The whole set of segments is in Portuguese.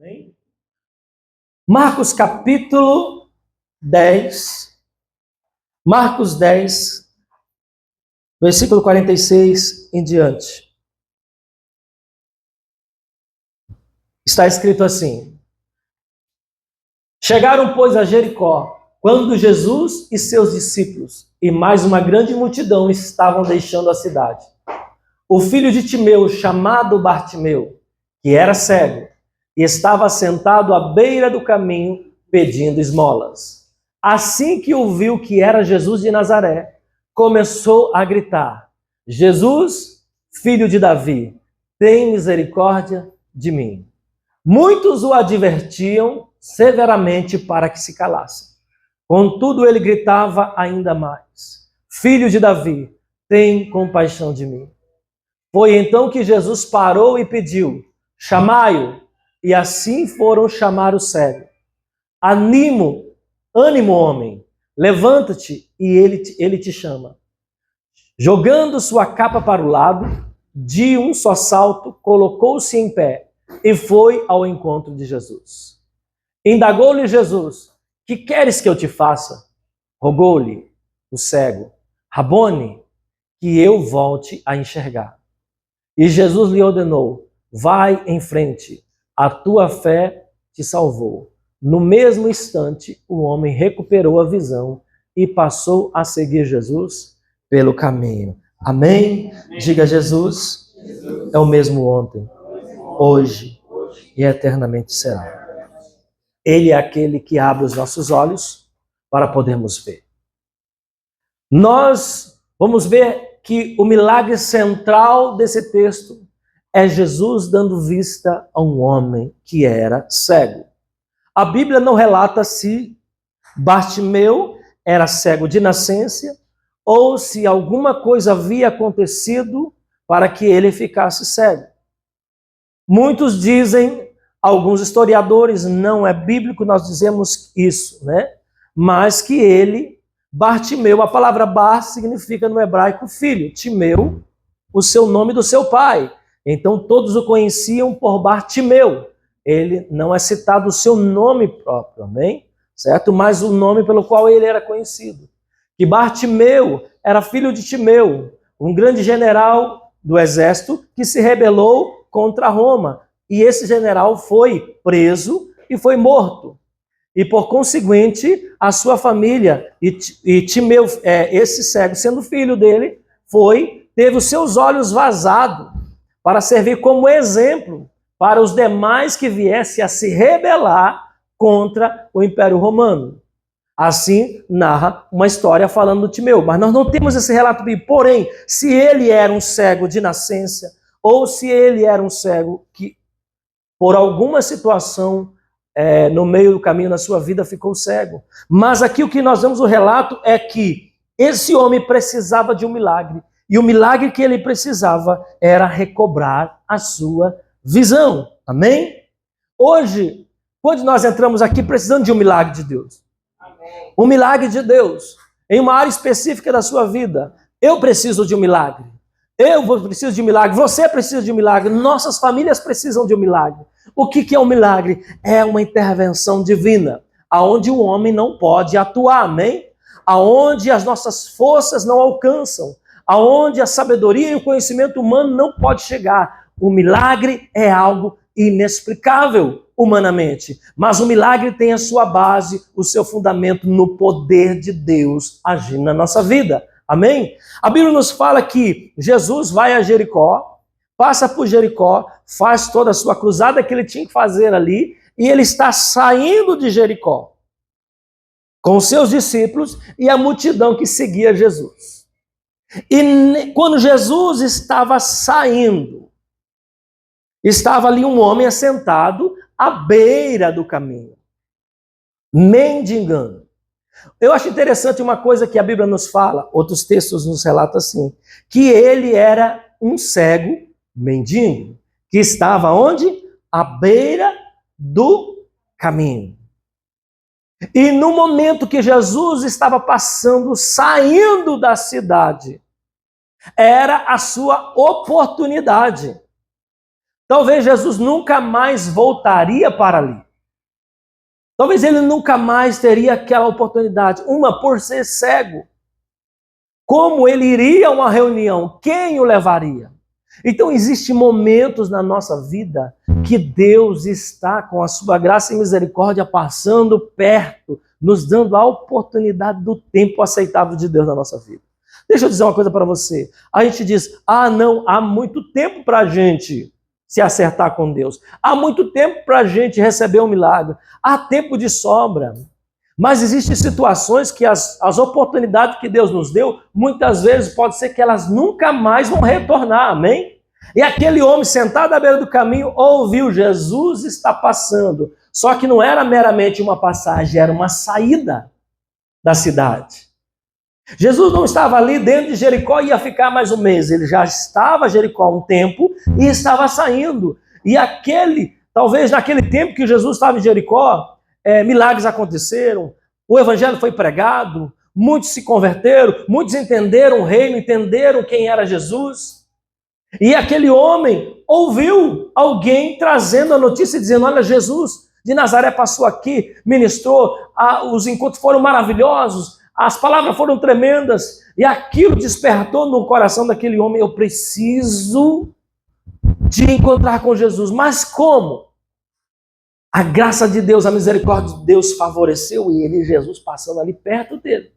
Amém? Marcos capítulo 10. Marcos 10, versículo 46 em diante. Está escrito assim: Chegaram, pois, a Jericó, quando Jesus e seus discípulos e mais uma grande multidão estavam deixando a cidade. O filho de Timeu, chamado Bartimeu, que era cego, e estava sentado à beira do caminho, pedindo esmolas. Assim que ouviu que era Jesus de Nazaré, começou a gritar: Jesus, filho de Davi, tem misericórdia de mim. Muitos o advertiam severamente para que se calasse. Contudo, ele gritava ainda mais: Filho de Davi, tem compaixão de mim. Foi então que Jesus parou e pediu: Chamai-o. E assim foram chamar o cego. Ânimo, homem, levanta-te e ele te chama. Jogando sua capa para o lado, de um só salto, colocou-se em pé e foi ao encontro de Jesus. Indagou-lhe Jesus: Que queres que eu te faça? Rogou-lhe o cego: Rabone, que eu volte a enxergar. E Jesus lhe ordenou: Vai em frente, a tua fé te salvou. No mesmo instante, o homem recuperou a visão e passou a seguir Jesus pelo caminho. Amém? Diga: Jesus é o mesmo ontem, hoje e eternamente será. Ele é aquele que abre os nossos olhos para podermos ver. Nós vamos ver que o milagre central desse texto é Jesus dando vista a um homem que era cego. A Bíblia não relata se Bartimeu era cego de nascença ou se alguma coisa havia acontecido para que ele ficasse cego. Muitos dizem, alguns historiadores, não é bíblico nós dizemos isso, né? Mas que ele, Bartimeu, a palavra Bar significa no hebraico filho, Timeu, o seu nome do seu pai. Então todos o conheciam por Bartimeu. Ele não é citado o seu nome próprio, amém? Certo? Mas o nome pelo qual ele era conhecido. Que Bartimeu era filho de Timeu, um grande general do exército que se rebelou contra Roma. E esse general foi preso e foi morto. E por conseguinte, a sua família e Timeu, esse cego, sendo filho dele, teve os seus olhos vazados para servir como exemplo para os demais que viessem a se rebelar contra o Império Romano. Assim narra uma história falando do Timeu. Mas nós não temos esse relato bíblico. Porém, se ele era um cego de nascença, ou se ele era um cego que, por alguma situação, no meio do caminho na sua vida, ficou cego. Mas aqui o que nós vemos o relato é que esse homem precisava de um milagre. E o milagre que ele precisava era recobrar a sua visão. Amém? Hoje, quando nós entramos aqui precisando de um milagre de Deus. Amém. Um milagre de Deus em uma área específica da sua vida. Eu preciso de um milagre. Eu preciso de um milagre. Você precisa de um milagre. Nossas famílias precisam de um milagre. O que é um milagre? É uma intervenção divina, aonde o homem não pode atuar, amém? Aonde as nossas forças não alcançam, aonde a sabedoria e o conhecimento humano não pode chegar. O milagre é algo inexplicável humanamente, mas o milagre tem a sua base, o seu fundamento no poder de Deus agindo na nossa vida. Amém? A Bíblia nos fala que Jesus vai a Jericó, passa por Jericó, faz toda a sua cruzada que ele tinha que fazer ali, e ele está saindo de Jericó com seus discípulos e a multidão que seguia Jesus. E quando Jesus estava saindo, estava ali um homem assentado à beira do caminho, mendigando. Eu acho interessante uma coisa que a Bíblia nos fala, outros textos nos relatam assim, que ele era um cego mendigo, que estava onde? À beira do caminho. E no momento que Jesus estava passando, saindo da cidade, era a sua oportunidade. talvez Jesus nunca mais voltaria para ali. Talvez ele nunca mais teria aquela oportunidade. Uma, por ser cego. Como ele iria a uma reunião? Quem o levaria? Então, existem momentos na nossa vida que Deus está com a sua graça e misericórdia passando perto, nos dando a oportunidade do tempo aceitável de Deus na nossa vida. Deixa eu dizer uma coisa para você. A gente diz, não, há muito tempo para a gente se acertar com Deus. Há muito tempo para a gente receber um milagre. Há tempo de sobra. Mas existem situações que as oportunidades que Deus nos deu, muitas vezes pode ser que elas nunca mais vão retornar, amém? E aquele homem sentado à beira do caminho ouviu, Jesus está passando. Só que não era meramente uma passagem, era uma saída da cidade. Jesus não estava ali dentro de Jericó e ia ficar mais um mês. Ele já estava em Jericó há um tempo e estava saindo. E talvez naquele tempo que Jesus estava em Jericó, milagres aconteceram, o evangelho foi pregado, muitos se converteram, muitos entenderam o reino, entenderam quem era Jesus. E aquele homem ouviu alguém trazendo a notícia, dizendo, olha, Jesus de Nazaré passou aqui, ministrou, os encontros foram maravilhosos, as palavras foram tremendas, e aquilo despertou no coração daquele homem, eu preciso de encontrar com Jesus. Mas como? A graça de Deus, a misericórdia de Deus favoreceu ele, Jesus passando ali perto dele,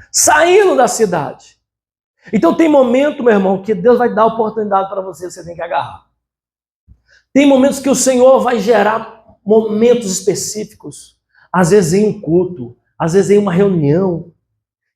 saindo da cidade. Então tem momento, meu irmão, que Deus vai dar oportunidade para você, você tem que agarrar. Tem momentos que o Senhor vai gerar momentos específicos, às vezes em um culto, às vezes em uma reunião,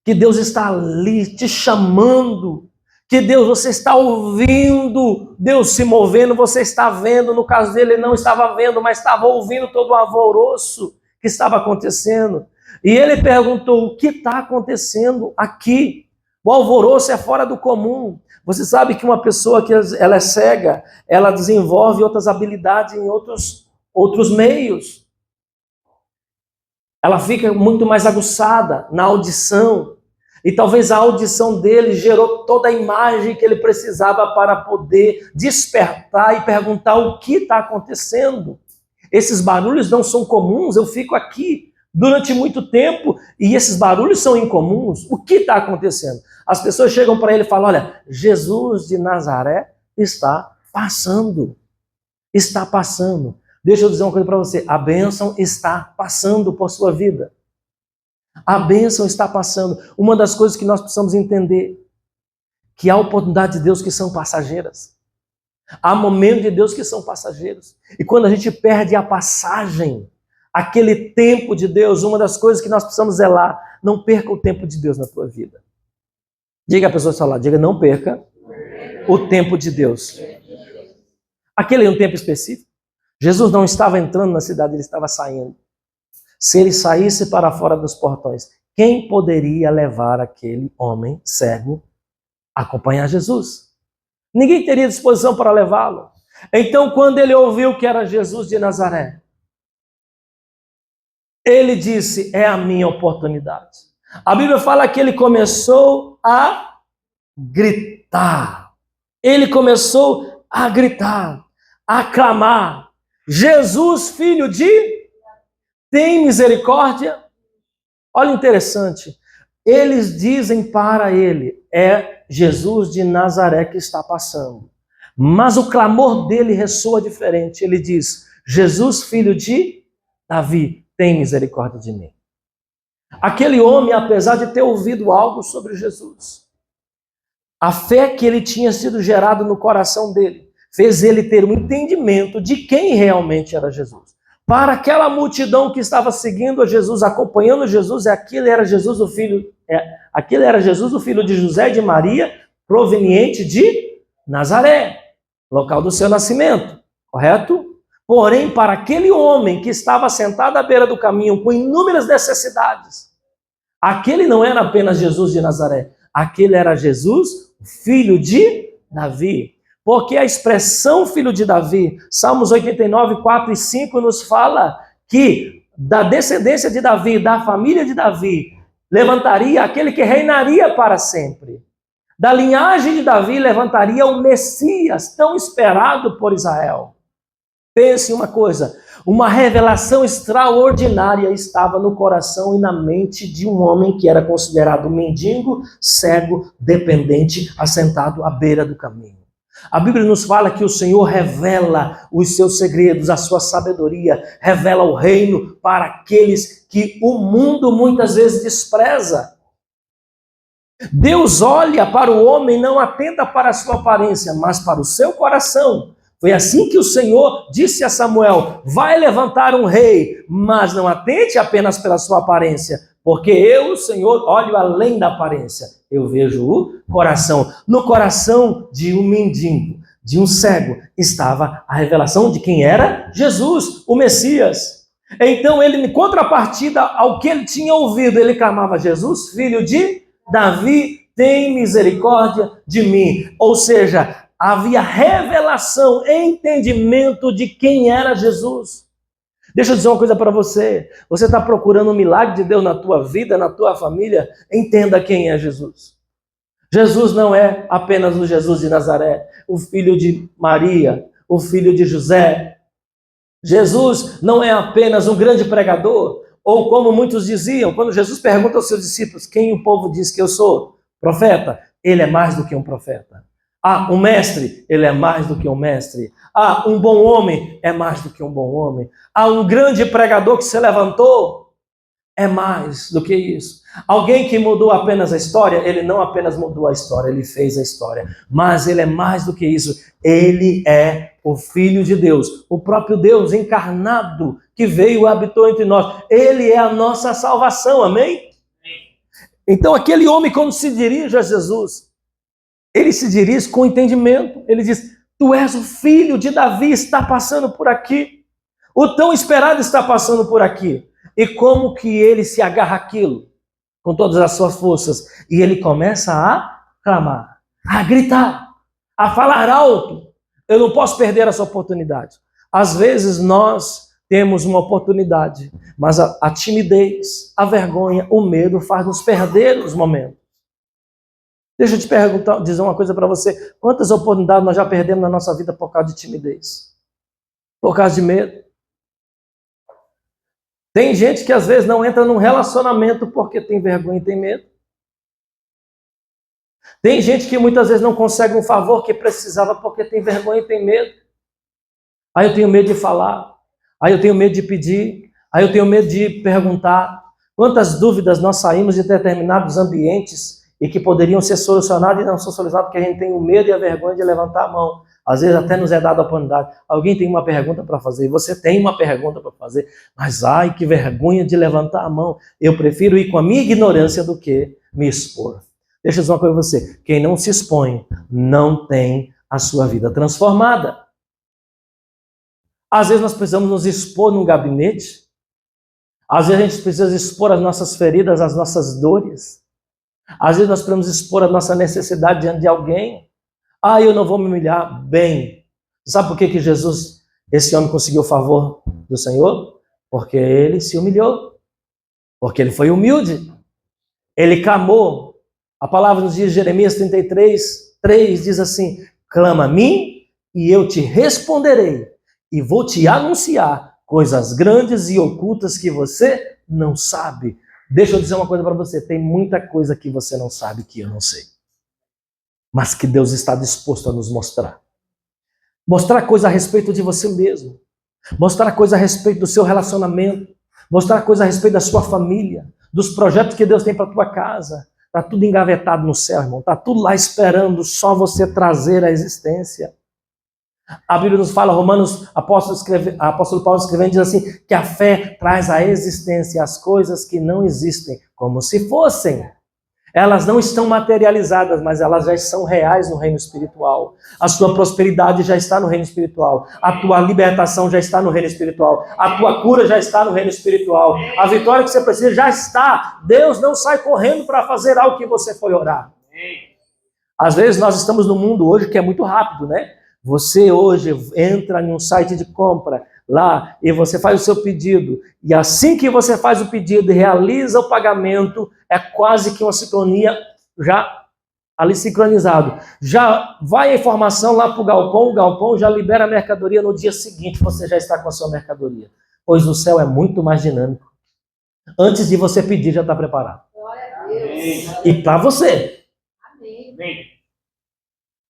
que Deus está ali te chamando, que você está ouvindo Deus se movendo, você está vendo, no caso dele ele não estava vendo, mas estava ouvindo todo o alvoroço que estava acontecendo. E ele perguntou, o que está acontecendo aqui? O alvoroço é fora do comum. Você sabe que uma pessoa que ela é cega, ela desenvolve outras habilidades em outros meios. Ela fica muito mais aguçada na audição. E talvez a audição dele gerou toda a imagem que ele precisava para poder despertar e perguntar o que está acontecendo. Esses barulhos não são comuns, eu fico aqui durante muito tempo e esses barulhos são incomuns. O que está acontecendo? As pessoas chegam para ele e falam, olha, Jesus de Nazaré está passando. Está passando. Deixa eu dizer uma coisa para você, a bênção está passando por sua vida. A bênção está passando. Uma das coisas que nós precisamos entender, que há oportunidades de Deus que são passageiras. Há momentos de Deus que são passageiros. E quando a gente perde a passagem, aquele tempo de Deus, uma das coisas que nós precisamos zelar, não perca o tempo de Deus na tua vida. Diga a pessoa ao seu lado, diga, não perca o tempo de Deus. Aquele é um tempo específico. Jesus não estava entrando na cidade, ele estava saindo. Se ele saísse para fora dos portões, quem poderia levar aquele homem cego a acompanhar Jesus? Ninguém teria disposição para levá-lo. Então, quando ele ouviu que era Jesus de Nazaré, ele disse, é a minha oportunidade. A Bíblia fala que ele começou a gritar. Ele começou a gritar, a clamar, Jesus, filho de... tem misericórdia? Olha interessante, eles dizem para ele, é Jesus de Nazaré que está passando. Mas o clamor dele ressoa diferente. Ele diz, Jesus, filho de Davi, tem misericórdia de mim. Aquele homem, apesar de ter ouvido algo sobre Jesus, a fé que ele tinha sido gerada no coração dele, fez ele ter um entendimento de quem realmente era Jesus. Para aquela multidão que estava seguindo a Jesus, acompanhando Jesus, aquele era Jesus o filho de José e de Maria, proveniente de Nazaré, local do seu nascimento, correto? Porém, para aquele homem que estava sentado à beira do caminho com inúmeras necessidades, aquele não era apenas Jesus de Nazaré, aquele era Jesus, filho de Davi. Porque a expressão filho de Davi, Salmos 89, 4 e 5 nos fala que da descendência de Davi, da família de Davi, levantaria aquele que reinaria para sempre. Da linhagem de Davi levantaria o Messias, tão esperado por Israel. Pense uma coisa, uma revelação extraordinária estava no coração e na mente de um homem que era considerado mendigo, cego, dependente, assentado à beira do caminho. A Bíblia nos fala que o Senhor revela os seus segredos, a sua sabedoria, revela o reino para aqueles que o mundo muitas vezes despreza. Deus olha para o homem e não atenta para a sua aparência, mas para o seu coração. Foi assim que o Senhor disse a Samuel: vai levantar um rei, mas não atente apenas pela sua aparência, porque eu, o Senhor, olho além da aparência. Eu vejo o coração. No coração de um mendigo, de um cego, estava a revelação de quem era Jesus, o Messias. Então ele, em contrapartida ao que ele tinha ouvido, ele clamava: Jesus, filho de Davi, tem misericórdia de mim. Ou seja, havia revelação, entendimento de quem era Jesus. Deixa eu dizer uma coisa para você. Você está procurando um milagre de Deus na tua vida, na tua família? Entenda quem é Jesus. Jesus não é apenas o Jesus de Nazaré, o filho de Maria, o filho de José. Jesus não é apenas um grande pregador, ou como muitos diziam, quando Jesus pergunta aos seus discípulos: quem o povo diz que eu sou? Profeta? Ele é mais do que um profeta. Ah, um mestre? Ele é mais do que um mestre. Ah, um bom homem? É mais do que um bom homem. Ah, um grande pregador que se levantou? É mais do que isso. Alguém que mudou apenas a história? Ele não apenas mudou a história, ele fez a história. Mas ele é mais do que isso. Ele é o Filho de Deus, o próprio Deus encarnado que veio e habitou entre nós. Ele é a nossa salvação, amém? Então aquele homem, quando se dirige a Jesus, ele se dirige com entendimento. Ele diz: tu és o filho de Davi, está passando por aqui. O tão esperado está passando por aqui. E como que ele se agarra àquilo? Com todas as suas forças. E ele começa a clamar, a gritar, a falar alto. Eu não posso perder essa oportunidade. Às vezes nós temos uma oportunidade, mas a timidez, a vergonha, o medo faz nos perder os momentos. Deixa eu te perguntar, dizer uma coisa para você. Quantas oportunidades nós já perdemos na nossa vida por causa de timidez? Por causa de medo? Tem gente que às vezes não entra num relacionamento porque tem vergonha e tem medo. Tem gente que muitas vezes não consegue um favor que precisava porque tem vergonha e tem medo. Aí eu tenho medo de falar. Aí eu tenho medo de pedir. Aí eu tenho medo de perguntar. Quantas dúvidas nós saímos de determinados ambientes e que poderiam ser solucionadas e não são solucionadas porque a gente tem o medo e a vergonha de levantar a mão. Às vezes até nos é dada a oportunidade. Alguém tem uma pergunta para fazer, e você tem uma pergunta para fazer, mas ai, que vergonha de levantar a mão. Eu prefiro ir com a minha ignorância do que me expor. Deixa eu dizer uma coisa para você. Quem não se expõe não tem a sua vida transformada. Às vezes nós precisamos nos expor num gabinete. Às vezes a gente precisa expor as nossas feridas, as nossas dores. Às vezes nós precisamos expor a nossa necessidade diante de alguém. Ah, eu não vou me humilhar. Bem, sabe por que Jesus, esse homem, conseguiu o favor do Senhor? Porque ele se humilhou. Porque ele foi humilde. Ele clamou. A palavra nos diz, Jeremias 33:3 diz assim: clama a mim e eu te responderei e vou te anunciar coisas grandes e ocultas que você não sabe. Deixa eu dizer uma coisa para você, tem muita coisa que você não sabe que eu não sei. Mas que Deus está disposto a nos mostrar. Mostrar coisa a respeito de você mesmo. Mostrar coisa a respeito do seu relacionamento. Mostrar coisa a respeito da sua família. Dos projetos que Deus tem para a tua casa. Está tudo engavetado no céu, irmão. Está tudo lá esperando só você trazer a existência. A Bíblia nos fala, apóstolo Paulo escrevendo, diz assim, que a fé traz à existência as coisas que não existem, como se fossem. Elas não estão materializadas, mas elas já são reais no reino espiritual. A sua prosperidade já está no reino espiritual. A tua libertação já está no reino espiritual. A tua cura já está no reino espiritual. A vitória que você precisa já está. Deus não sai correndo para fazer algo que você foi orar. Às vezes nós estamos num mundo hoje que é muito rápido, né? Você hoje entra em um site de compra lá e você faz o seu pedido. E assim que você faz o pedido e realiza o pagamento, é quase que uma sincronia, já ali sincronizado. Já vai a informação lá para o galpão já libera a mercadoria no dia seguinte, você já está com a sua mercadoria. Pois o céu é muito mais dinâmico. Antes de você pedir, já está preparado. Glória a Deus. E para você. Amém.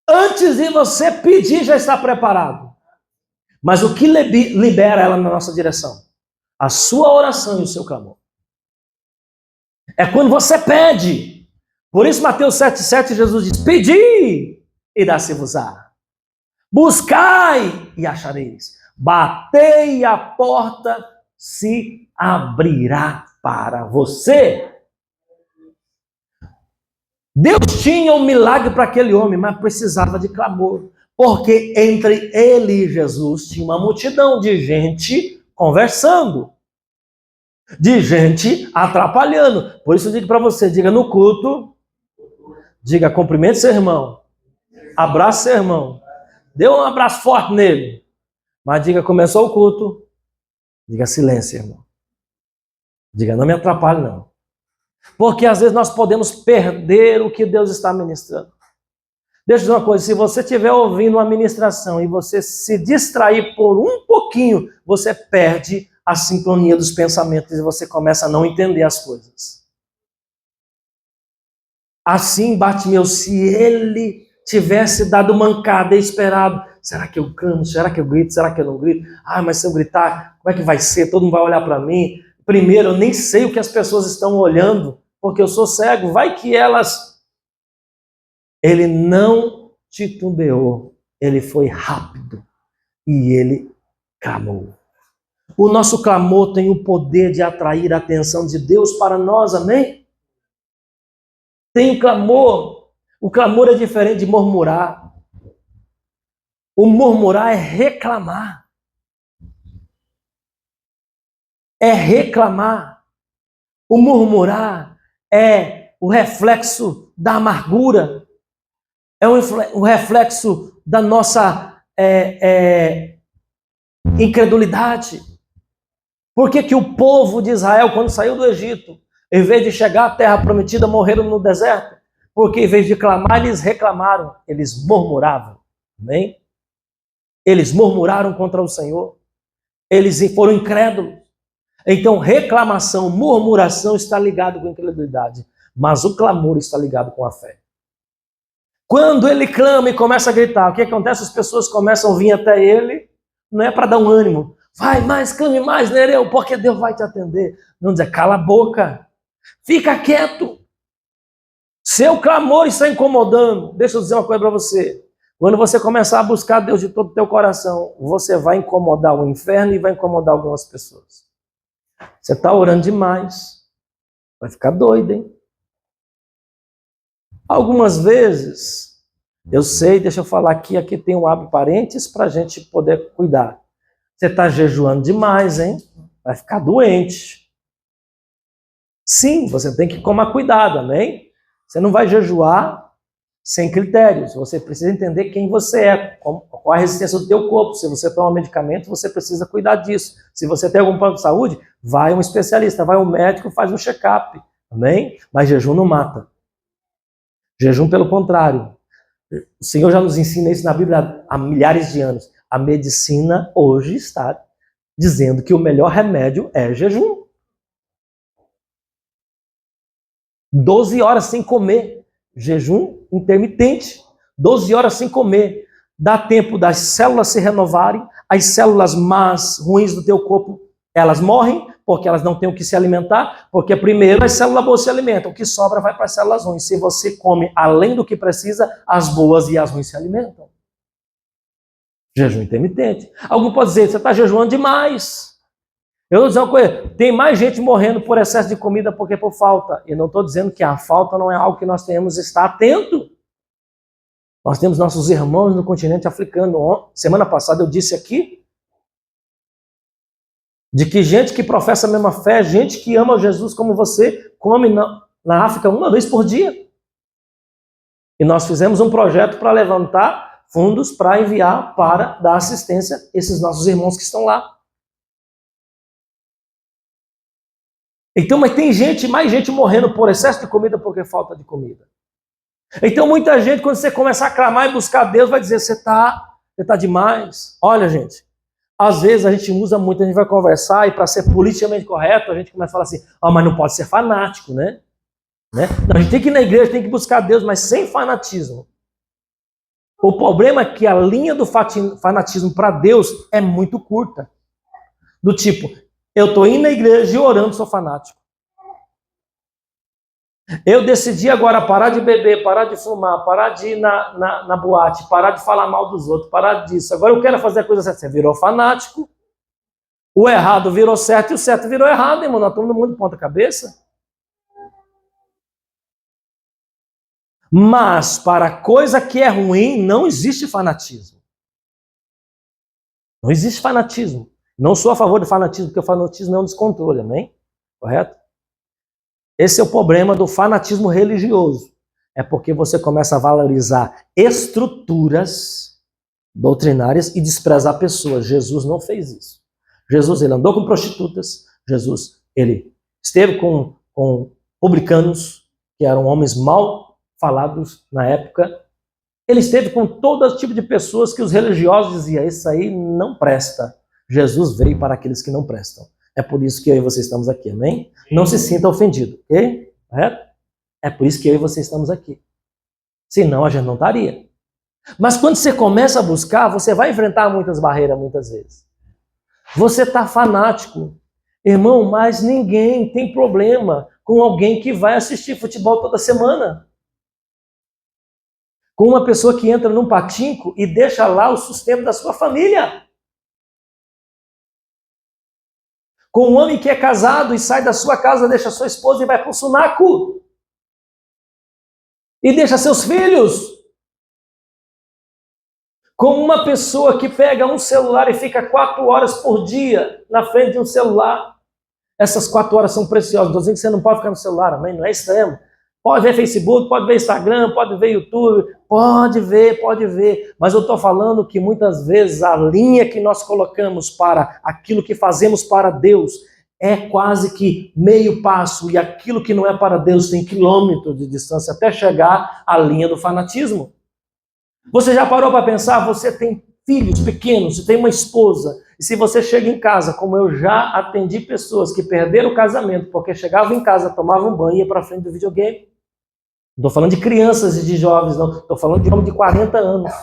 Antes de você pedir, já está preparado. Mas o que libera ela na nossa direção? A sua oração e o seu clamor. É quando você pede. Por isso, Mateus 7,7, Jesus diz: pedi e dá-se-vos-á. Buscai e achareis. Batei, a porta se abrirá para você. Deus tinha um milagre para aquele homem, mas precisava de clamor. Porque entre ele e Jesus tinha uma multidão de gente conversando. De gente atrapalhando. Por isso eu digo para você, diga no culto, diga cumprimente seu irmão, abrace seu irmão, dê um abraço forte nele, mas diga começou o culto, diga silêncio, irmão. Diga não me atrapalhe não. Porque às vezes nós podemos perder o que Deus está ministrando. Deixa eu dizer uma coisa, se você estiver ouvindo uma ministração e você se distrair por um pouquinho, você perde a sincronia dos pensamentos e você começa a não entender as coisas. Assim, Bartimeu, se ele tivesse dado mancada e esperado, será que eu clamo, será que eu grito, será que eu não grito? Ah, mas se eu gritar, como é que vai ser? Todo mundo vai olhar para mim. Primeiro, eu nem sei o que as pessoas estão olhando, porque eu sou cego. Vai que elas... Ele não titubeou, ele foi rápido e ele clamou. O nosso clamor tem o poder de atrair a atenção de Deus para nós, amém? Tem o clamor é diferente de murmurar. O murmurar é reclamar. É reclamar. O murmurar é o reflexo da amargura. É o reflexo da nossa incredulidade. Por que o povo de Israel, quando saiu do Egito, em vez de chegar à terra prometida, morreram no deserto? Porque em vez de clamar, eles reclamaram, eles murmuravam. Amém? Eles murmuraram contra o Senhor. Eles foram incrédulos. Então, reclamação, murmuração está ligado com incredulidade. Mas o clamor está ligado com a fé. Quando ele clama e começa a gritar, o que acontece? As pessoas começam a vir até ele, não é para dar um ânimo. Vai mais, clame mais, Nereu, porque Deus vai te atender. Não dizer, cala a boca, fica quieto. Seu clamor está incomodando. Deixa eu dizer uma coisa para você. Quando você começar a buscar Deus de todo o teu coração, você vai incomodar o inferno e vai incomodar algumas pessoas. Você está orando demais. Vai ficar doido, hein? Algumas vezes, eu sei, deixa eu falar aqui tem um abre parênteses para a gente poder cuidar. Você está jejuando demais, hein? Vai ficar doente. Sim, você tem que tomar cuidado, amém? Você não vai jejuar sem critérios. Você precisa entender quem você é, qual a resistência do teu corpo. Se você toma medicamento, você precisa cuidar disso. Se você tem algum problema de saúde, vai a um especialista, vai a um médico, faz um check-up, amém? Mas jejum não mata. Jejum, pelo contrário. O Senhor já nos ensina isso na Bíblia há milhares de anos. A medicina hoje está dizendo que o melhor remédio é jejum. 12 horas sem comer. Jejum intermitente. 12 horas sem comer. Dá tempo das células se renovarem. As células más, ruins do teu corpo, elas morrem, porque elas não têm o que se alimentar, porque primeiro as células boas se alimentam, o que sobra vai para as células ruins. Se você come além do que precisa, as boas e as ruins se alimentam. Jejum intermitente. Algum pode dizer, você está jejuando demais. Eu vou dizer uma coisa, tem mais gente morrendo por excesso de comida porque por falta. E não estou dizendo que a falta não é algo que nós tenhamos que estar atento. Nós temos nossos irmãos no continente africano. Semana passada eu disse aqui, de que gente que professa a mesma fé, gente que ama Jesus como você, come na África uma vez por dia. E nós fizemos um projeto para levantar fundos para enviar para dar assistência a esses nossos irmãos que estão lá. Então, mas tem mais gente morrendo por excesso de comida porque falta de comida. Então muita gente, quando você começar a clamar e buscar Deus, vai dizer, você tá demais. Olha, gente, às vezes a gente usa muito, a gente vai conversar e para ser politicamente correto, a gente começa a falar assim, mas não pode ser fanático, né? Não, a gente tem que ir na igreja, tem que buscar Deus, mas sem fanatismo. O problema é que a linha do fanatismo para Deus é muito curta. Do tipo, eu estou indo na igreja e orando, sou fanático. Eu decidi agora parar de beber, parar de fumar, parar de ir na boate, parar de falar mal dos outros, parar disso. Agora eu quero fazer a coisa certa. Você virou fanático, o errado virou certo e o certo virou errado, irmão. Nós estamos no mundo de ponta cabeça. Mas para coisa que é ruim, não existe fanatismo. Não existe fanatismo. Não sou a favor do fanatismo, porque o fanatismo é um descontrole, amém? Correto? Esse é o problema do fanatismo religioso. É porque você começa a valorizar estruturas doutrinárias e desprezar pessoas. Jesus não fez isso. Jesus, ele andou com prostitutas. Jesus, ele esteve com publicanos, que eram homens mal falados na época. Ele esteve com todo tipo de pessoas que os religiosos diziam, isso aí não presta. Jesus veio para aqueles que não prestam. É por isso que eu e você estamos aqui, amém? Não se sinta ofendido, ok? Correto? É por isso que eu e você estamos aqui. Senão a gente não estaria. Mas quando você começa a buscar, você vai enfrentar muitas barreiras muitas vezes. Você está fanático. Irmão, mas ninguém tem problema com alguém que vai assistir futebol toda semana. Com uma pessoa que entra num patinco e deixa lá o sustento da sua família. Com um homem que é casado e sai da sua casa, deixa sua esposa e vai para o sunaco. E deixa seus filhos. Com uma pessoa que pega um celular e fica 4 horas por dia na frente de um celular. Essas 4 horas são preciosas. Estou dizendo que você não pode ficar no celular, amém? Não é extremo. Pode ver Facebook, pode ver Instagram, pode ver YouTube, pode ver. Mas eu estou falando que muitas vezes a linha que nós colocamos para aquilo que fazemos para Deus é quase que meio passo, e aquilo que não é para Deus tem quilômetros de distância até chegar à linha do fanatismo. Você já parou para pensar? Você tem filhos pequenos, você tem uma esposa, e se você chega em casa, como eu já atendi pessoas que perderam o casamento porque chegavam em casa, tomavam banho e iam para frente do videogame. Não estou falando de crianças e de jovens, não. Estou falando de homem de 40 anos.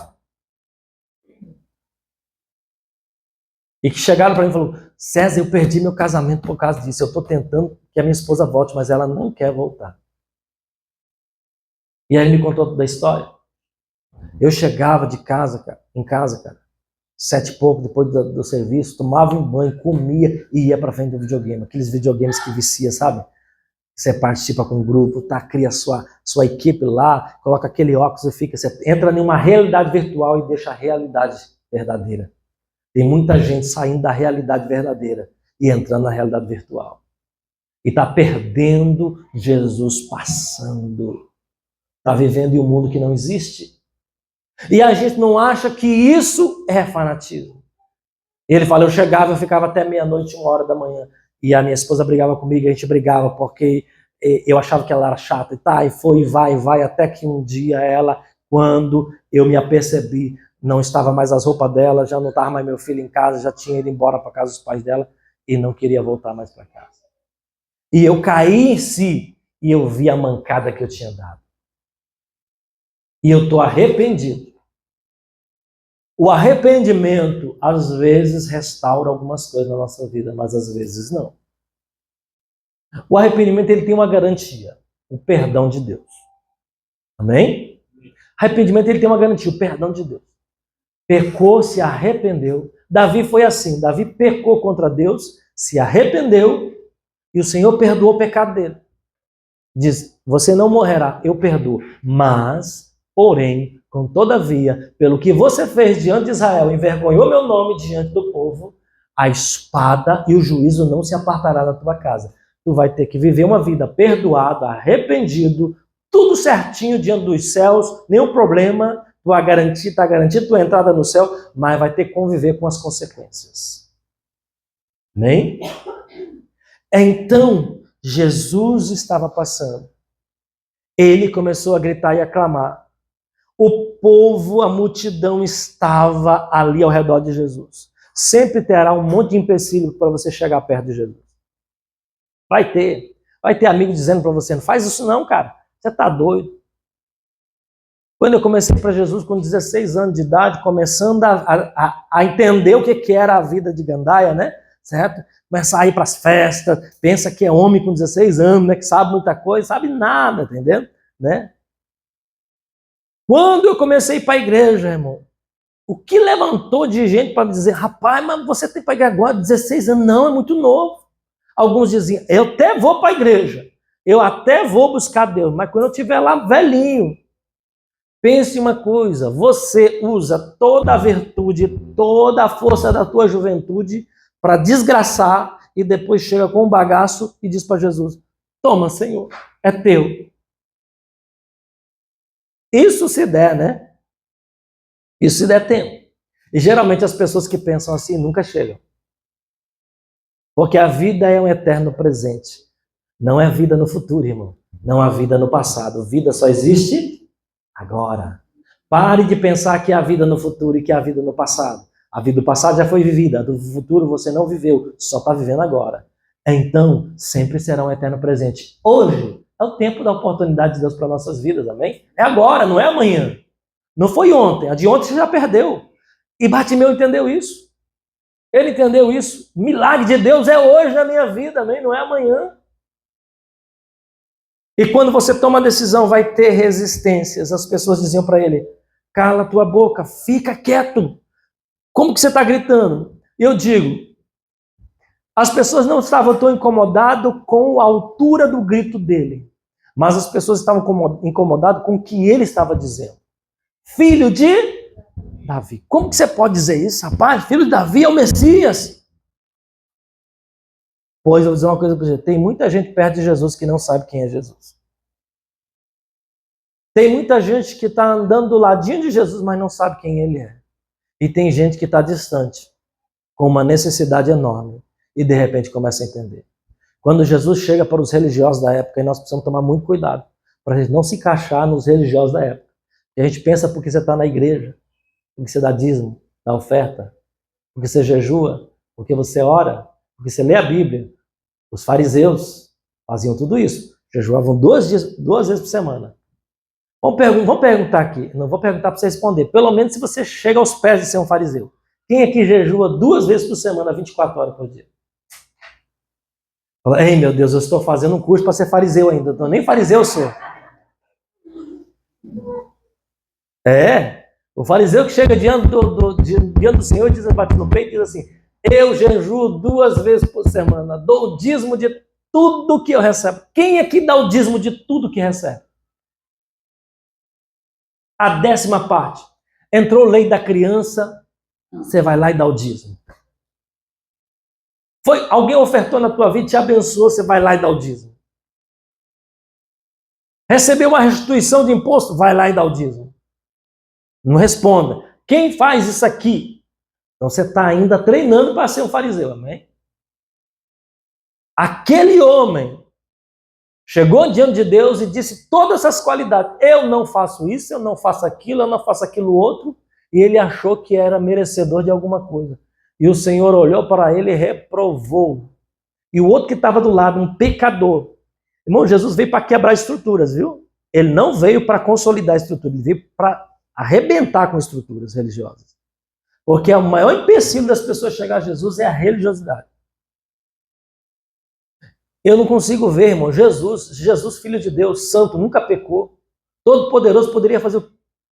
E que chegaram para mim e falaram, César, eu perdi meu casamento por causa disso. Eu estou tentando que a minha esposa volte, mas ela não quer voltar. E aí ele me contou toda a história. Eu chegava em casa, 7 e pouco, depois do serviço, tomava um banho, comia e ia para frente do videogame. Aqueles videogames que vicia, sabe? Você participa com um grupo, cria sua equipe lá, coloca aquele óculos e você entra em uma realidade virtual e deixa a realidade verdadeira. Tem muita gente saindo da realidade verdadeira e entrando na realidade virtual. E está perdendo Jesus passando. Está vivendo em um mundo que não existe. E a gente não acha que isso é fanatismo. Ele fala, eu chegava, eu ficava até meia-noite, 1 hora da manhã. E a minha esposa brigava comigo, a gente brigava porque eu achava que ela era chata. E foi, vai, até que um dia ela, quando eu me apercebi, não estava mais as roupas dela, já não estava mais meu filho em casa, já tinha ido embora para casa dos pais dela e não queria voltar mais para casa. E eu caí em si e eu vi a mancada que eu tinha dado. E eu estou arrependido. O arrependimento, às vezes, restaura algumas coisas na nossa vida, mas às vezes não. O arrependimento ele tem uma garantia, o perdão de Deus. Amém? Arrependimento ele tem uma garantia, o perdão de Deus. Pecou, se arrependeu. Davi foi assim, Davi pecou contra Deus, se arrependeu e o Senhor perdoou o pecado dele. Diz, você não morrerá, eu perdoo, mas, porém, com todavia, pelo que você fez diante de Israel, envergonhou meu nome diante do povo, a espada e o juízo não se apartará da tua casa. Tu vai ter que viver uma vida perdoada, arrependido, tudo certinho diante dos céus, nenhum problema, está garantido tua entrada no céu, mas vai ter que conviver com as consequências. Amém? Então, Jesus estava passando. Ele começou a gritar e a clamar. O povo, a multidão estava ali ao redor de Jesus. Sempre terá um monte de empecilho para você chegar perto de Jesus. Vai ter amigo dizendo para você, não faz isso não, cara, você está doido. Quando eu comecei para Jesus com 16 anos de idade, começando a entender o que era a vida de gandaia, né? Certo? Começar a ir para as festas, pensa que é homem com 16 anos, né? Que sabe muita coisa, sabe nada, entendeu? Né? Quando eu comecei para a igreja, irmão, o que levantou de gente para me dizer, rapaz, mas você tem para a igreja agora, 16 anos, não, é muito novo. Alguns diziam, eu até vou para a igreja, eu até vou buscar Deus, mas quando eu estiver lá velhinho, pense uma coisa, você usa toda a virtude, toda a força da tua juventude para desgraçar e depois chega com um bagaço e diz para Jesus, toma, Senhor, é teu. Isso se der, né? Isso se der tempo. E geralmente as pessoas que pensam assim nunca chegam. Porque a vida é um eterno presente. Não é vida no futuro, irmão. Não há vida no passado. Vida só existe agora. Pare de pensar que há vida no futuro e que há vida no passado. A vida do passado já foi vivida. A do futuro você não viveu. Só está vivendo agora. Então, sempre será um eterno presente. Hoje é o tempo da oportunidade de Deus para nossas vidas, amém? É agora, não é amanhã. Não foi ontem. A de ontem você já perdeu. E Bartimeu entendeu isso. Ele entendeu isso. O milagre de Deus é hoje na minha vida, amém? Não é amanhã. E quando você toma a decisão, vai ter resistências. As pessoas diziam para ele, cala tua boca, fica quieto. Como que você está gritando? Eu digo, as pessoas não estavam tão incomodadas com a altura do grito dele, mas as pessoas estavam incomodadas com o que ele estava dizendo. Filho de Davi. Como que você pode dizer isso, rapaz? Filho de Davi é o Messias. Pois eu vou dizer uma coisa para você. Tem muita gente perto de Jesus que não sabe quem é Jesus. Tem muita gente que está andando do ladinho de Jesus, mas não sabe quem ele é. E tem gente que está distante, com uma necessidade enorme, e de repente começa a entender. Quando Jesus chega para os religiosos da época, e nós precisamos tomar muito cuidado, para a gente não se encaixar nos religiosos da época. E a gente pensa porque você está na igreja, porque você dá dízimo, dá oferta, porque você jejua, porque você ora, porque você lê a Bíblia. Os fariseus faziam tudo isso, jejuavam duas vezes por semana. Vamos perguntar aqui, não vou perguntar para você responder, pelo menos se você chega aos pés de ser um fariseu. Quem aqui jejua 2 vezes por semana, 24 horas por dia? Fala, ei meu Deus, eu estou fazendo um curso para ser fariseu ainda, então nem fariseu sou. O fariseu que chega diante do Senhor e diz, bate no peito e diz assim, eu jejuo 2 vezes por semana, dou o dízimo de tudo que eu recebo. Quem aqui dá o dízimo de tudo que recebe? A 10ª parte. Entrou lei da criança, você vai lá e dá o dízimo. Alguém ofertou na tua vida, te abençoou, você vai lá e dá o dízimo. Recebeu uma restituição de imposto, vai lá e dá o dízimo. Não responda. Quem faz isso aqui? Então você está ainda treinando para ser um fariseu, amém? Aquele homem chegou diante de Deus e disse todas essas qualidades. Eu não faço isso, eu não faço aquilo, eu não faço aquilo outro. E ele achou que era merecedor de alguma coisa. E o Senhor olhou para ele e reprovou. E o outro que estava do lado, um pecador. Irmão, Jesus veio para quebrar estruturas, viu? Ele não veio para consolidar estruturas, ele veio para arrebentar com estruturas religiosas. Porque o maior empecilho das pessoas chegar a Jesus é a religiosidade. Eu não consigo ver, irmão, Jesus, filho de Deus, santo, nunca pecou, todo poderoso, poderia fazer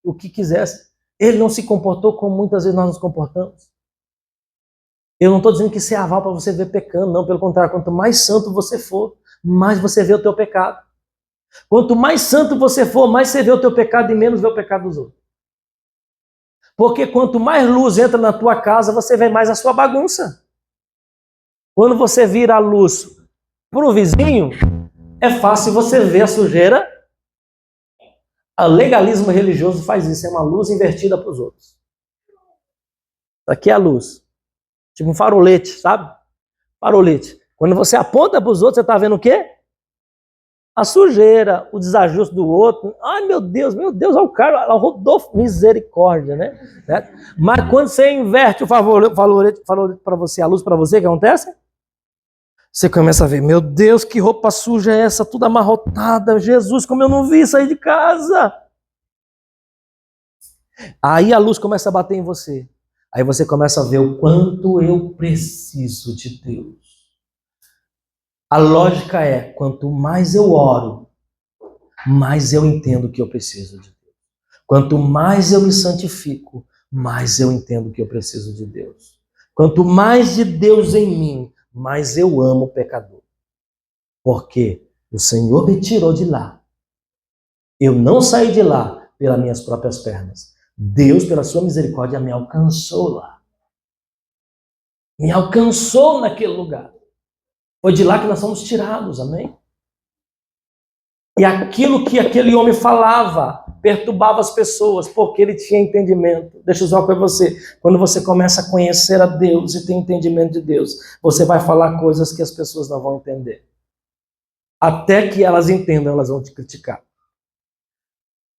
o que quisesse. Ele não se comportou como muitas vezes nós nos comportamos. Eu não estou dizendo que isso é aval para você ver pecando, não, pelo contrário, quanto mais santo você for, mais você vê o teu pecado. Quanto mais santo você for, mais você vê o teu pecado e menos vê o pecado dos outros. Porque quanto mais luz entra na tua casa, você vê mais a sua bagunça. Quando você vira a luz para o vizinho, é fácil você ver a sujeira. O legalismo religioso faz isso, é uma luz invertida para os outros. Isso aqui é a luz. Tipo um farolete, sabe? Farolete. Quando você aponta para os outros, você está vendo o quê? a sujeira, o desajuste do outro. Ai, meu Deus, olha o cara, o Rodolfo, misericórdia, né? Mas quando você inverte o favorito para você, a luz para você, o que acontece? Você começa a ver, meu Deus, que roupa suja é essa, tudo amarrotada, Jesus, como eu não vi sair de casa. Aí a luz começa a bater em você. Aí você começa a ver o quanto eu preciso de Deus. A lógica é, quanto mais eu oro, mais eu entendo que eu preciso de Deus. Quanto mais eu me santifico, mais eu entendo que eu preciso de Deus. Quanto mais de Deus em mim, mais eu amo o pecador. Porque o Senhor me tirou de lá. Eu não saí de lá pelas minhas próprias pernas. Deus, pela sua misericórdia, me alcançou lá. Me alcançou naquele lugar. Foi de lá que nós fomos tirados, amém? E aquilo que aquele homem falava perturbava as pessoas, porque ele tinha entendimento. Deixa eu dizer uma coisa para você. Quando você começa a conhecer a Deus e tem entendimento de Deus, você vai falar coisas que as pessoas não vão entender. Até que elas entendam, elas vão te criticar.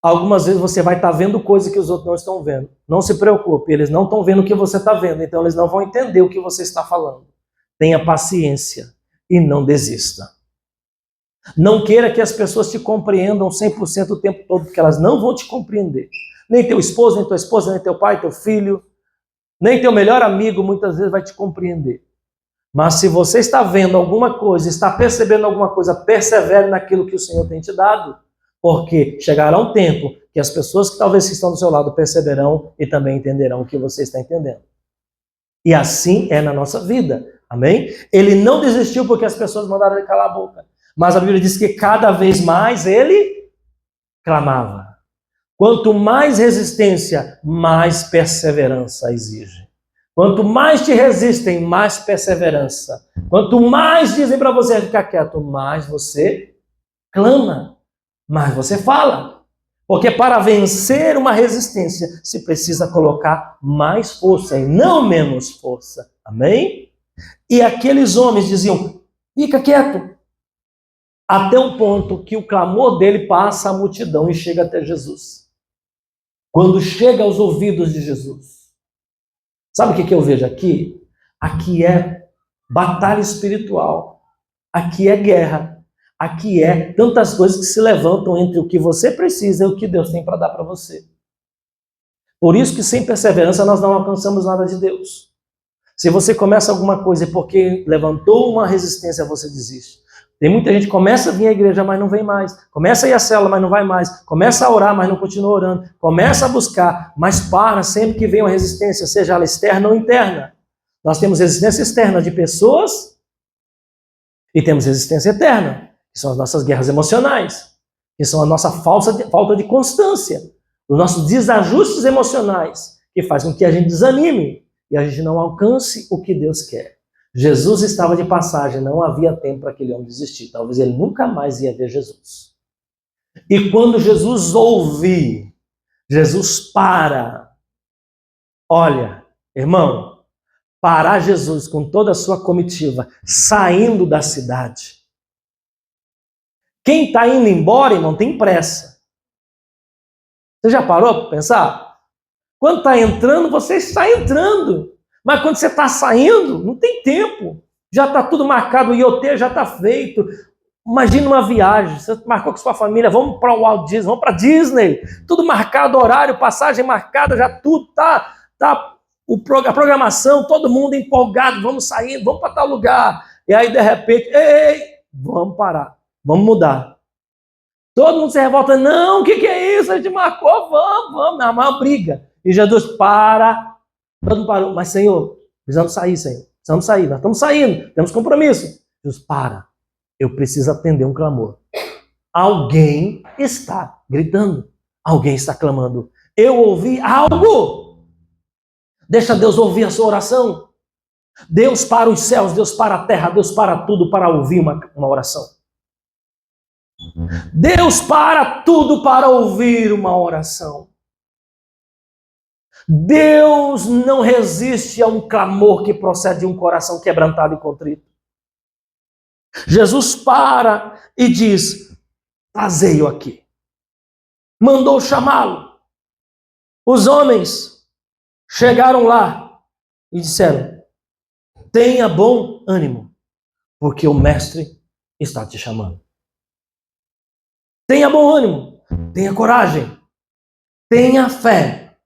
Algumas vezes você vai estar vendo coisas que os outros não estão vendo. Não se preocupe, eles não estão vendo o que você está vendo, então eles não vão entender o que você está falando. Tenha paciência e não desista. Não queira que as pessoas te compreendam 100% o tempo todo, porque elas não vão te compreender. Nem teu esposo, nem tua esposa, nem teu pai, teu filho, nem teu melhor amigo muitas vezes vai te compreender. Mas se você está vendo alguma coisa, está percebendo alguma coisa, persevere naquilo que o Senhor tem te dado. Porque chegará um tempo que as pessoas que talvez estão do seu lado perceberão e também entenderão o que você está entendendo. E assim é na nossa vida. Amém? Ele não desistiu porque as pessoas mandaram ele calar a boca. Mas a Bíblia diz que cada vez mais ele clamava. Quanto mais resistência, mais perseverança exige. Quanto mais te resistem, mais perseverança. Quanto mais dizem para você ficar quieto, mais você clama. Mas você fala. Porque para vencer uma resistência, se precisa colocar mais força e não menos força. Amém? E aqueles homens diziam, fica quieto. Até um ponto que o clamor dele passa a multidão e chega até Jesus. Quando chega aos ouvidos de Jesus. Sabe o que eu vejo aqui? Aqui é batalha espiritual. Aqui é guerra. Aqui é tantas coisas que se levantam entre o que você precisa e o que Deus tem para dar para você. Por isso que sem perseverança nós não alcançamos nada de Deus. Se você começa alguma coisa e porque levantou uma resistência você desiste. Tem muita gente que começa a vir à igreja, mas não vem mais. Começa a ir à célula, mas não vai mais. Começa a orar, mas não continua orando. Começa a buscar, mas para sempre que vem uma resistência, seja ela externa ou interna. Nós temos resistência externa de pessoas e temos resistência eterna, que são as nossas guerras emocionais, que são a nossa falta de constância, os nossos desajustes emocionais, que faz com que a gente desanime e a gente não alcance o que Deus quer. Jesus estava de passagem, não havia tempo para aquele homem desistir. Talvez ele nunca mais ia ver Jesus. E quando Jesus ouve, Jesus para. Olha, irmão, parar Jesus com toda a sua comitiva, saindo da cidade. Quem está indo embora, irmão, tem pressa. Você já parou para pensar? Quando está entrando, você está entrando. Mas quando você está saindo, não tem tempo. Já está tudo marcado, o IoT já está feito. Imagina uma viagem, você marcou com sua família, vamos para o Walt Disney, vamos para a Disney. Tudo marcado, horário, passagem marcada, já tudo está a programação, todo mundo empolgado, vamos sair, vamos para tal lugar. E aí, de repente, ei, vamos parar, vamos mudar. Todo mundo se revolta, não, o que é isso? A gente marcou, vamos, é uma briga. E Jesus para. Todo mundo parou, mas Senhor, precisamos sair, Senhor. Precisamos sair, nós estamos saindo, temos compromisso. Deus, para, eu preciso atender um clamor. Alguém está gritando, alguém está clamando. Eu ouvi algo. Deixa Deus ouvir a sua oração. Deus para os céus, Deus para a terra, Deus para tudo para ouvir uma oração. Deus para tudo para ouvir uma oração. Deus não resiste a um clamor que procede de um coração quebrantado e contrito. Jesus para e diz, trazei-o aqui. Mandou chamá-lo. Os homens chegaram lá e disseram: tenha bom ânimo, porque o mestre está te chamando. Tenha bom ânimo, tenha coragem, tenha fé,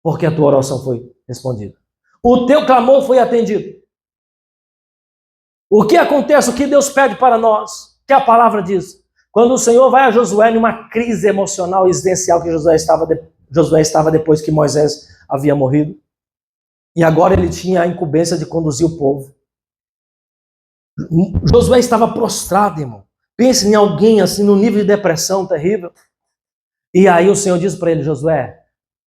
porque a tua oração foi respondida. O teu clamor foi atendido. O que acontece, o que Deus pede para nós, que a palavra diz, quando o Senhor vai a Josué numa crise emocional existencial que Josué estava depois que Moisés havia morrido, e agora ele tinha a incumbência de conduzir o povo. Josué estava prostrado, irmão. Pense em alguém assim, no nível de depressão terrível. E aí o Senhor diz para ele: Josué,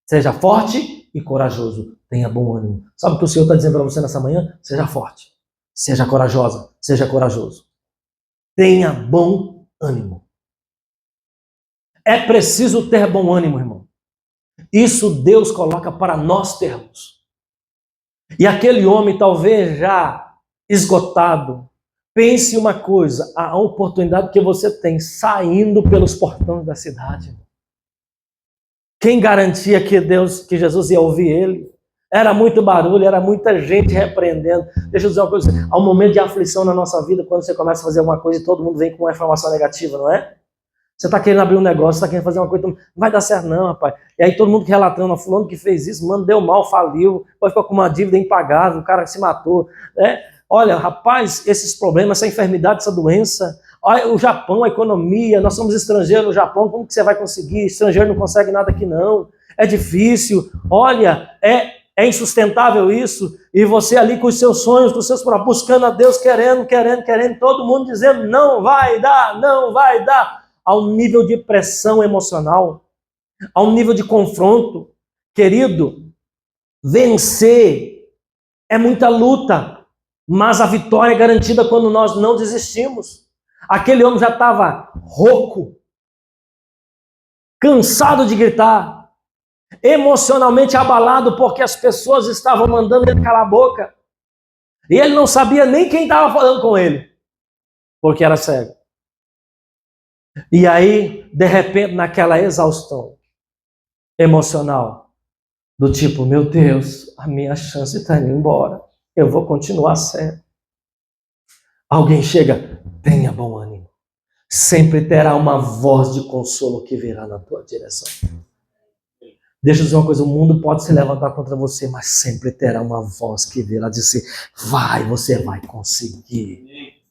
seja forte e corajoso, tenha bom ânimo. Sabe o que o Senhor está dizendo para você nessa manhã? Seja forte, seja corajosa, seja corajoso. Tenha bom ânimo. É preciso ter bom ânimo, irmão. Isso Deus coloca para nós termos. E aquele homem, talvez já esgotado, pense uma coisa: a oportunidade que você tem saindo pelos portões da cidade. Quem garantia que Jesus ia ouvir ele? Era muito barulho, era muita gente repreendendo. Deixa eu dizer uma coisa: há um momento de aflição na nossa vida quando você começa a fazer alguma coisa e todo mundo vem com uma informação negativa, não é? Você está querendo abrir um negócio, você está querendo fazer uma coisa, não vai dar certo não, rapaz. E aí todo mundo relatando: fulano que fez isso, mano, deu mal, faliu, ficou com uma dívida impagável, o cara se matou, né? Olha, rapaz, esses problemas, essa enfermidade, essa doença, olha, o Japão, a economia, nós somos estrangeiros no Japão, como que você vai conseguir? Estrangeiro não consegue nada aqui não, é difícil, olha, é insustentável isso, e você ali com os seus sonhos, com os seus próprios, buscando a Deus, querendo, todo mundo dizendo: não vai dar, não vai dar. Ao nível de pressão emocional, ao nível de confronto. Querido, vencer é muita luta, mas a vitória é garantida quando nós não desistimos. Aquele homem já estava rouco, cansado de gritar, emocionalmente abalado porque as pessoas estavam mandando ele calar a boca. E ele não sabia nem quem estava falando com ele, porque era cego. E aí, de repente, naquela exaustão emocional, do tipo: meu Deus, a minha chance está indo embora, eu vou continuar cego. Alguém chega: tenha bom ânimo, sempre terá uma voz de consolo que virá na tua direção. Deixa eu dizer uma coisa: o mundo pode se levantar contra você, mas sempre terá uma voz que virá dizer: vai, você vai conseguir.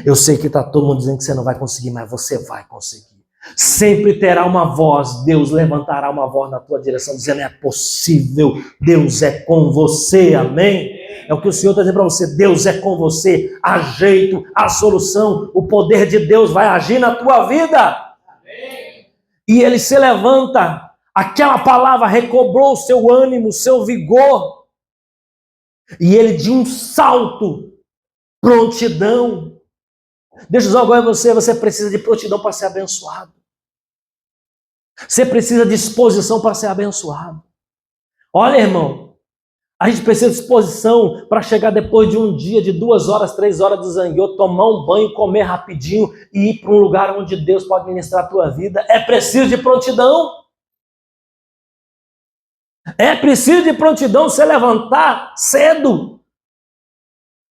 Eu sei que está todo mundo dizendo que você não vai conseguir, mas você vai conseguir. Sempre terá uma voz, Deus levantará uma voz na tua direção dizendo: é possível, Deus é com você, amém? É o que o Senhor está dizendo para você: Deus é com você, há jeito, há solução, o poder de Deus vai agir na tua vida. Amém. E ele se levanta, aquela palavra recobrou o seu ânimo, o seu vigor, e ele de um salto, prontidão. Deixa eu dizer agora você precisa de prontidão para ser abençoado. Você precisa de disposição para ser abençoado. Olha, irmão, a gente precisa de disposição para chegar depois de um dia, de 2 horas, 3 horas de zangueô, tomar um banho, comer rapidinho e ir para um lugar onde Deus pode ministrar a tua vida. É preciso de prontidão. É preciso de prontidão, se levantar cedo,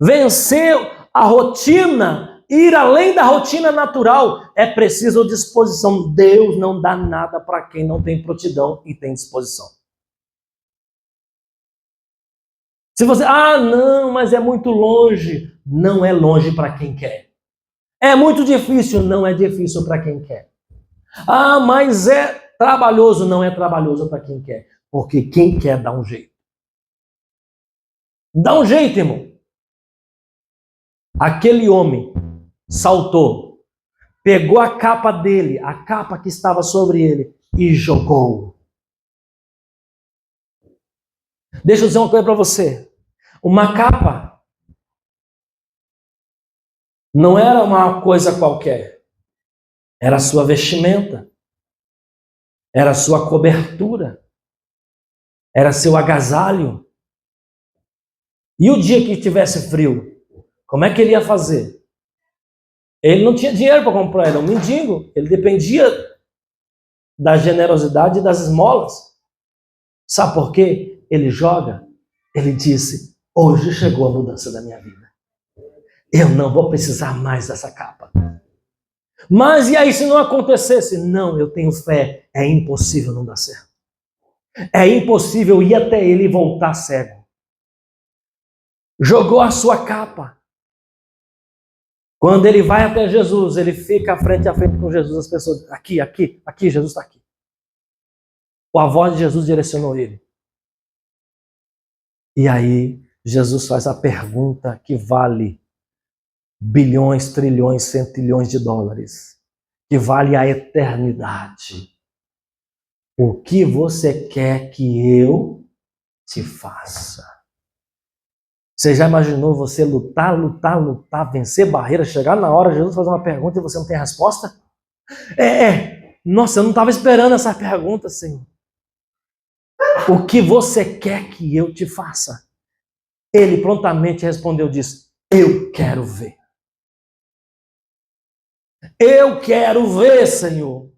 vencer a rotina, ir além da rotina natural. É preciso disposição. Deus não dá nada para quem não tem prontidão e tem disposição. Se você, não, mas é muito longe. Não é longe para quem quer. É muito difícil. Não é difícil para quem quer. Mas é trabalhoso. Não é trabalhoso para quem quer. Porque quem quer dá um jeito. Dá um jeito, irmão. Aquele homem saltou, pegou a capa dele, a capa que estava sobre ele, e jogou. Deixa eu dizer uma coisa para você. Uma capa não era uma coisa qualquer. Era a sua vestimenta. Era a sua cobertura. Era seu agasalho. E o dia que tivesse frio, como é que ele ia fazer? Ele não tinha dinheiro para comprar, era um mendigo. Ele dependia da generosidade e das esmolas. Sabe por quê? Ele joga. Ele disse, hoje chegou a mudança da minha vida. Eu não vou precisar mais dessa capa. Mas e aí se não acontecesse? Não, eu tenho fé. É impossível não dar certo. É impossível ir até ele e voltar cego. Jogou a sua capa. Quando ele vai até Jesus, ele fica frente a frente com Jesus, as pessoas, aqui, Jesus está aqui. A voz de Jesus direcionou ele. E aí, Jesus faz a pergunta que vale bilhões, trilhões, centilhões de dólares, que vale a eternidade. O que você quer que eu te faça? Você já imaginou você lutar, vencer barreiras, chegar na hora de Jesus fazer uma pergunta e você não tem a resposta? Nossa, eu não estava esperando essa pergunta, Senhor. O que você quer que eu te faça? Ele prontamente respondeu, disse, eu quero ver. Eu quero ver, Senhor.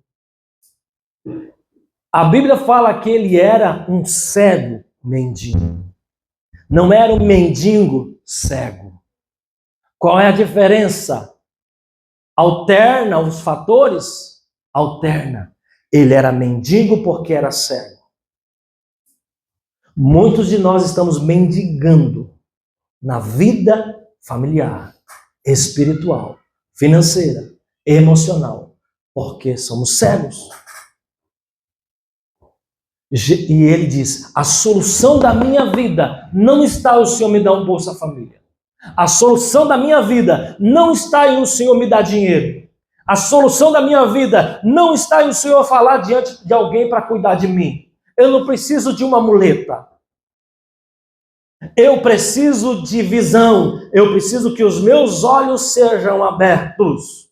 A Bíblia fala que ele era um cego mendigo. Não era um mendigo cego. Qual é a diferença? Alterna os fatores? Alterna. Ele era mendigo porque era cego. Muitos de nós estamos mendigando na vida familiar, espiritual, financeira, emocional, porque somos cegos. E ele diz, a solução da minha vida não está em o Senhor me dar um Bolsa Família. A solução da minha vida não está em o Senhor me dar dinheiro. A solução da minha vida não está em o Senhor falar diante de alguém para cuidar de mim. Eu não preciso de uma muleta. Eu preciso de visão. Eu preciso que os meus olhos sejam abertos.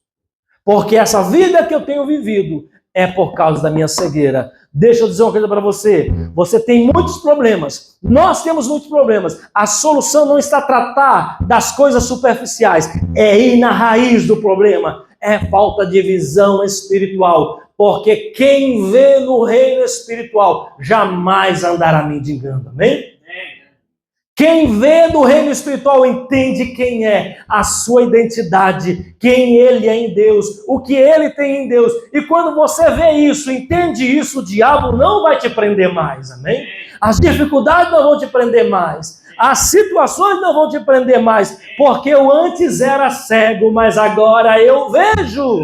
Porque essa vida que eu tenho vivido é por causa da minha cegueira. Deixa eu dizer uma coisa para você. Você tem muitos problemas. Nós temos muitos problemas. A solução não está a tratar das coisas superficiais. É ir na raiz do problema. É falta de visão espiritual. Porque quem vê no reino espiritual jamais andará mendigando. Amém? Quem vê do reino espiritual entende quem é, a sua identidade, quem ele é em Deus, o que ele tem em Deus. E quando você vê isso, entende isso, o diabo não vai te prender mais, amém? As dificuldades não vão te prender mais. As situações não vão te prender mais. Porque eu antes era cego, mas agora eu vejo.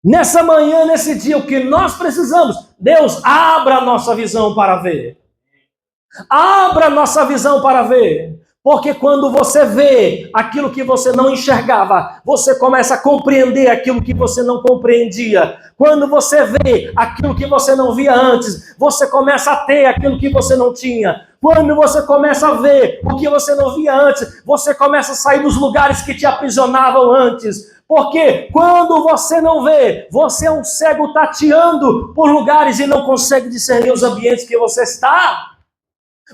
Nessa manhã, nesse dia, o que nós precisamos, Deus abra a nossa visão para ver. Abra nossa visão para ver, porque quando você vê aquilo que você não enxergava, você começa a compreender aquilo que você não compreendia. Quando você vê aquilo que você não via antes, você começa a ter aquilo que você não tinha. Quando você começa a ver o que você não via antes, você começa a sair dos lugares que te aprisionavam antes. Porque quando você não vê, você é um cego tateando por lugares e não consegue discernir os ambientes que você está.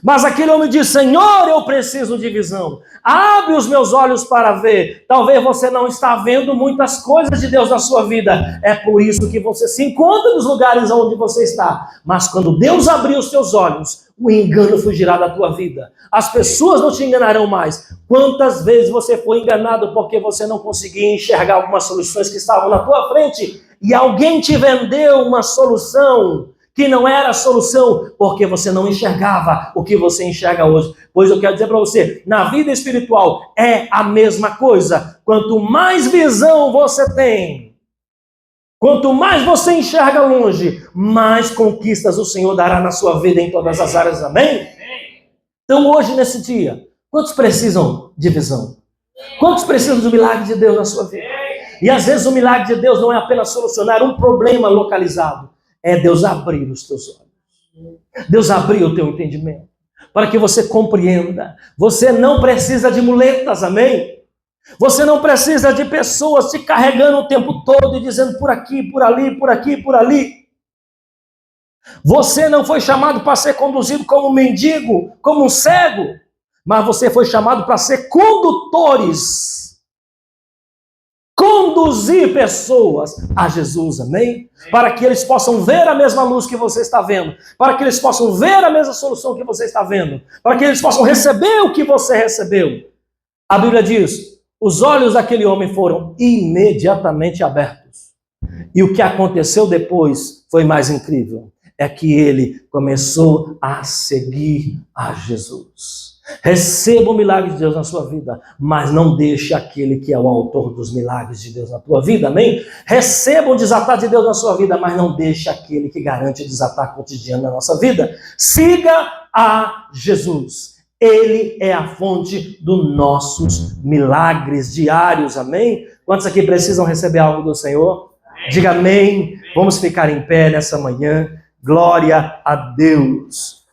Mas aquele homem diz, Senhor, eu preciso de visão. Abre os meus olhos para ver. Talvez você não está vendo muitas coisas de Deus na sua vida. É por isso que você se encontra nos lugares onde você está. Mas quando Deus abrir os seus olhos, o engano fugirá da tua vida. As pessoas não te enganarão mais. Quantas vezes você foi enganado porque você não conseguia enxergar algumas soluções que estavam na tua frente e alguém te vendeu uma solução que não era a solução, porque você não enxergava o que você enxerga hoje. Pois eu quero dizer para você, na vida espiritual é a mesma coisa. Quanto mais visão você tem, quanto mais você enxerga longe, mais conquistas o Senhor dará na sua vida em todas as áreas, amém? Então hoje, nesse dia, quantos precisam de visão? Quantos precisam do milagre de Deus na sua vida? E às vezes o milagre de Deus não é apenas solucionar um problema localizado, é Deus abrir os teus olhos. Deus abrir o teu entendimento. Para que você compreenda. Você não precisa de muletas, amém? Você não precisa de pessoas te carregando o tempo todo e dizendo por aqui, por ali, por aqui, por ali. Você não foi chamado para ser conduzido como um mendigo, como um cego. Mas você foi chamado para ser condutores conduzir pessoas a Jesus, amém? Para que eles possam ver a mesma luz que você está vendo, para que eles possam ver a mesma solução que você está vendo, para que eles possam receber o que você recebeu. A Bíblia diz, os olhos daquele homem foram imediatamente abertos. E o que aconteceu depois foi mais incrível. É que ele começou a seguir a Jesus. Receba o milagre de Deus na sua vida, mas não deixe aquele que é o autor dos milagres de Deus na tua vida, amém? Receba o desatar de Deus na sua vida, mas não deixe aquele que garante o desatar cotidiano na nossa vida. Siga a Jesus. Ele é a fonte dos nossos milagres diários, amém? Quantos aqui precisam receber algo do Senhor? Diga amém. Vamos ficar em pé nessa manhã. Glória a Deus.